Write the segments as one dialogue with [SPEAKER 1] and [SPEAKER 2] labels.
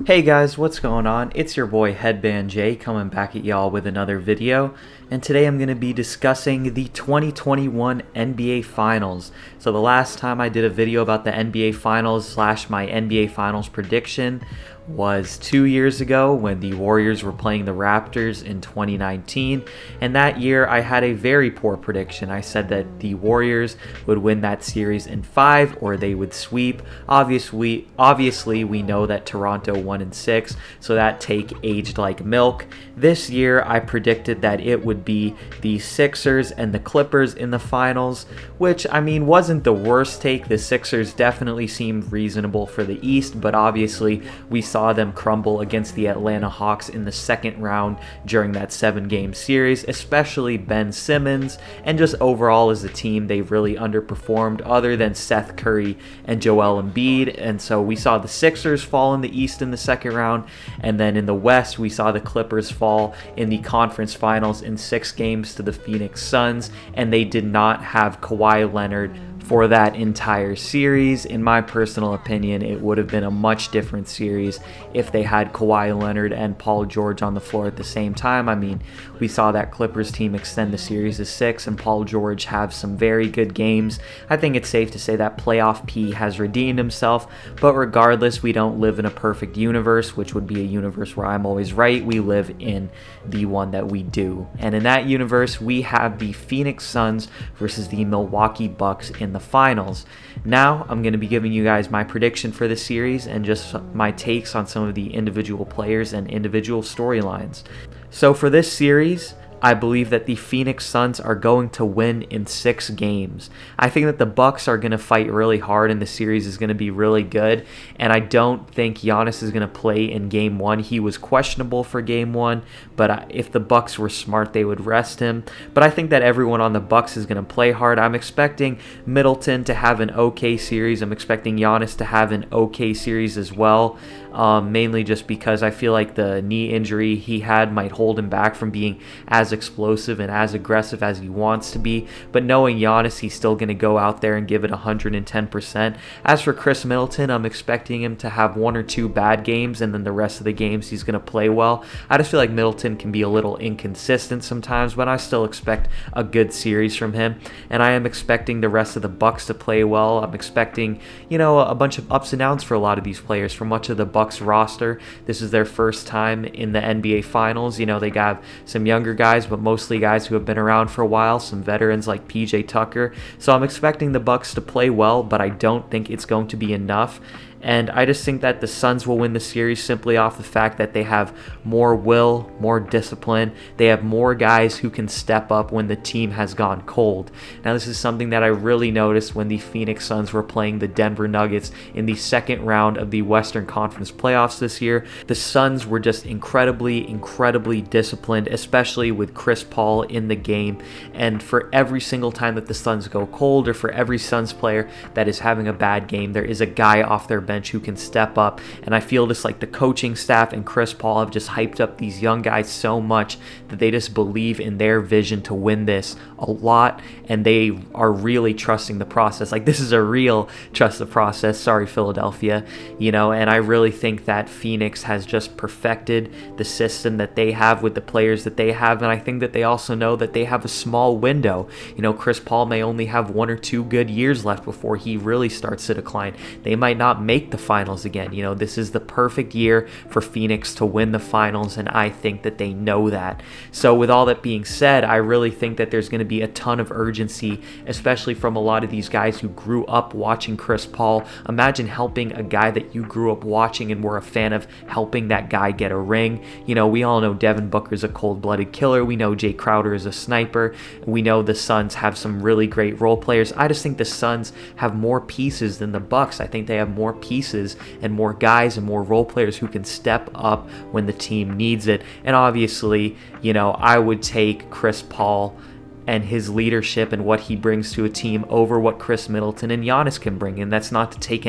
[SPEAKER 1] Hey guys, what's going on? It's your boy Headband J coming back at y'all with another video, and today I'm going to be discussing the 2021 NBA Finals. So the last time I did a video about the NBA Finals slash my NBA Finals prediction was 2 years ago when the Warriors were playing the Raptors in 2019, and that year I had a very poor prediction. I said that the Warriors would win that series in 5 or they would sweep. Obviously we know that Toronto won in 6, so that take aged like milk. This year I predicted that it would be the Sixers and the Clippers in the finals, which I mean wasn't the worst take. The Sixers definitely seemed reasonable for the East, but obviously we saw them crumble against the Atlanta Hawks in the second round during that 7-game series, especially Ben Simmons, and just overall as a team they really underperformed other than Seth Curry and Joel Embiid. And so we saw the Sixers fall in the East in the second round, and then in the West we saw the Clippers fall in the conference finals in 6 games to the Phoenix Suns, and they did not have Kawhi Leonard for that entire series. In my personal opinion, it would have been a much different series if they had Kawhi Leonard and Paul George on the floor at the same time. I mean, we saw that Clippers team extend the series to 6 and Paul George have some very good games. I think it's safe to say that playoff P has redeemed himself, but regardless, we don't live in a perfect universe, which would be a universe where I'm always right. We live in the one that we do. And in that universe, we have the Phoenix Suns versus the Milwaukee Bucks in the finals. Now I'm going to be giving you guys my prediction for this series and just my takes on some of the individual players and individual storylines. So for this series, I believe that the Phoenix Suns are going to win in 6 games. I think that the Bucks are going to fight really hard and the series is going to be really good. And I don't think Giannis is going to play in Game 1. He was questionable for Game 1, but if the Bucks were smart, they would rest him. But I think that everyone on the Bucks is going to play hard. I'm expecting Middleton to have an okay series. I'm expecting Giannis to have an okay series as well. Mainly just because I feel like the knee injury he had might hold him back from being as explosive and as aggressive as he wants to be. But knowing Giannis, he's still going to go out there and give it 110%. As for Chris Middleton, I'm expecting him to have 1 or 2 bad games, and then the rest of the games he's going to play well. I just feel like Middleton can be a little inconsistent sometimes, but I still expect a good series from him. And I am expecting the rest of the Bucks to play well. I'm expecting, a bunch of ups and downs for a lot of these players. For much of the Bucks roster, this is their first time in the NBA Finals. They got some younger guys, but mostly guys who have been around for a while, some veterans like PJ Tucker. So I'm expecting the Bucks to play well, but I don't think it's going to be enough. And I just think that the Suns will win the series simply off the fact that they have more will, more discipline. They have more guys who can step up when the team has gone cold. Now, this is something that I really noticed when the Phoenix Suns were playing the Denver Nuggets in the second round of the Western Conference playoffs this year. The Suns were just incredibly disciplined, especially with Chris Paul in the game. And for every single time that the Suns go cold, or for every Suns player that is having a bad game, there is a guy off their bench who can step up. And I feel just like the coaching staff and Chris Paul have just hyped up these young guys so much that they just believe in their vision to win this a lot, and they are really trusting the process. Like, this is a real trust the process. Sorry, Philadelphia. And I really think that Phoenix has just perfected the system that they have with the players that they have, and I think that they also know that they have a small window. Chris Paul may only have 1 or 2 good years left before he really starts to decline. They might not make the finals again. This is the perfect year for Phoenix to win the finals, and I think that they know that. So with all that being said, I really think that there's going to be a ton of urgency, especially from a lot of these guys who grew up watching Chris Paul. Imagine helping a guy that you grew up watching and were a fan of, helping that guy get a ring. We all know Devin Booker's a cold-blooded killer. We know Jay Crowder is a sniper. We know the Suns have some really great role players. I just think the Suns have more pieces than the Bucks. I think they have more pieces and more guys and more role players who can step up when the team needs it. And obviously, I would take Chris Paul and his leadership and what he brings to a team over what Chris Middleton and Giannis can bring. And that's not to take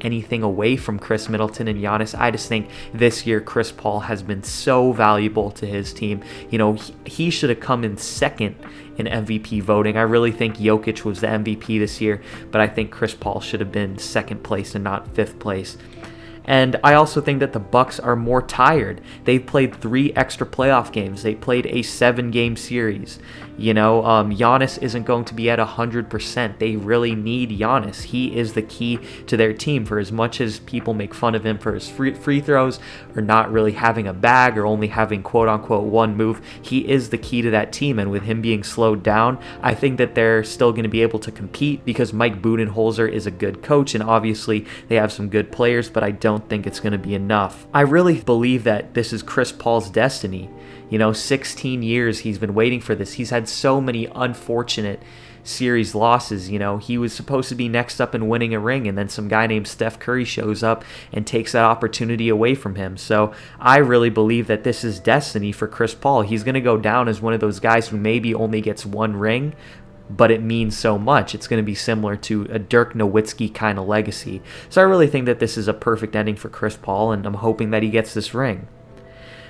[SPEAKER 1] anything away from Chris Middleton and Giannis. I just think this year Chris Paul has been so valuable to his team. He should have come in second in MVP voting. I really think Jokic was the MVP this year, but I think Chris Paul should have been second place and not fifth place. And I also think that the Bucks are more tired. They've played 3 extra playoff games. They played a 7-game series. Giannis isn't going to be at 100%. They really need Giannis. He is the key to their team. For as much as people make fun of him for his free throws or not really having a bag or only having quote-unquote one move, he is the key to that team. And with him being slowed down, I think that they're still going to be able to compete because Mike Budenholzer is a good coach, and obviously they have some good players, but I don't think it's going to be enough. I really believe that this is Chris Paul's destiny. 16 years he's been waiting for this. He's had so many unfortunate series losses. He was supposed to be next up in winning a ring, and then some guy named Steph Curry shows up and takes that opportunity away from him. So I really believe that this is destiny for Chris Paul. He's going to go down as one of those guys who maybe only gets one ring, but it means so much. It's going to be similar to a Dirk Nowitzki kind of legacy. So I really think that this is a perfect ending for Chris Paul, and I'm hoping that he gets this ring.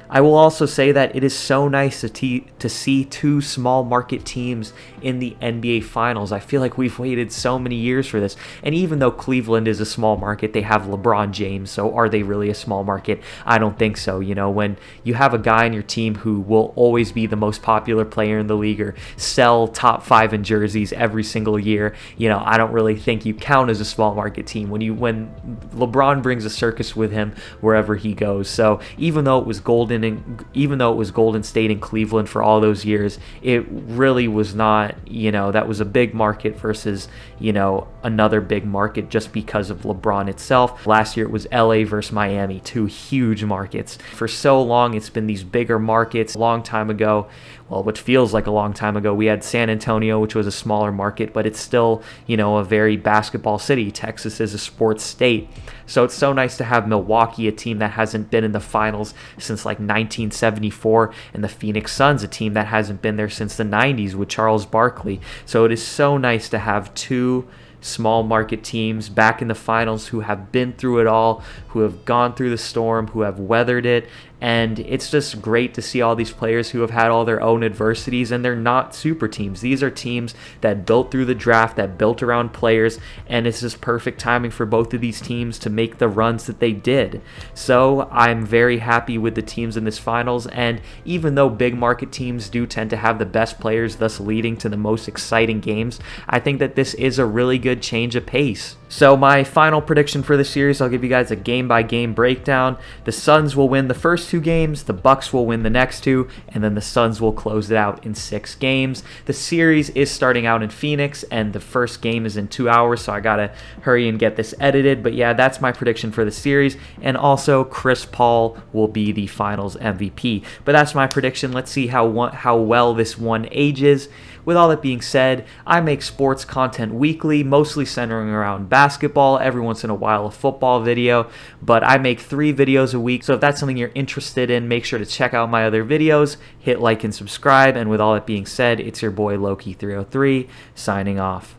[SPEAKER 1] I will also say that it is so nice to see 2 small market teams in the NBA Finals. I feel like we've waited so many years for this. And even though Cleveland is a small market, they have LeBron James. So are they really a small market? I don't think so. When you have a guy on your team who will always be the most popular player in the league or sell top 5 in jerseys every single year, I don't really think you count as a small market team when LeBron brings a circus with him wherever he goes. So even though it was Golden State and Cleveland for all those years, it really was not, that was a big market versus, another big market just because of LeBron itself. Last year it was LA versus Miami, 2 huge markets. For so long it's been these bigger markets. A long time ago, which feels like a long time ago, we had San Antonio, which was a smaller market, but it's still, a very basketball city. Texas is a sports state. So it's so nice to have Milwaukee, a team that hasn't been in the finals since like 1974, and the Phoenix Suns, a team that hasn't been there since the 90s with Charles Barkley. So it is so nice to have 2 small market teams back in the finals who have been through it all, who have gone through the storm, who have weathered it. And it's just great to see all these players who have had all their own adversities, and they're not super teams. These are teams that built through the draft, that built around players, and it's just perfect timing for both of these teams to make the runs that they did. So I'm very happy with the teams in this finals, and even though big market teams do tend to have the best players, thus leading to the most exciting games, I think that this is a really good change of pace. So my final prediction for the series, I'll give you guys a game-by-game breakdown. The Suns will win the first 2 games, the Bucks will win the next 2, and then the Suns will close it out in 6 games. The series is starting out in Phoenix, and the first game is in 2 hours, so I gotta hurry and get this edited. But yeah, that's my prediction for the series, and also Chris Paul will be the Finals MVP. But that's my prediction. Let's see how well this one ages. With all that being said, I make sports content weekly, mostly centering around basketball, every once in a while a football video, but I make 3 videos a week. So if that's something you're interested in, make sure to check out my other videos, hit like and subscribe. And with all that being said, it's your boy Loki303 signing off.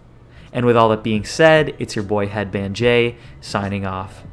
[SPEAKER 1] And with all that being said, it's your boy Headband J signing off.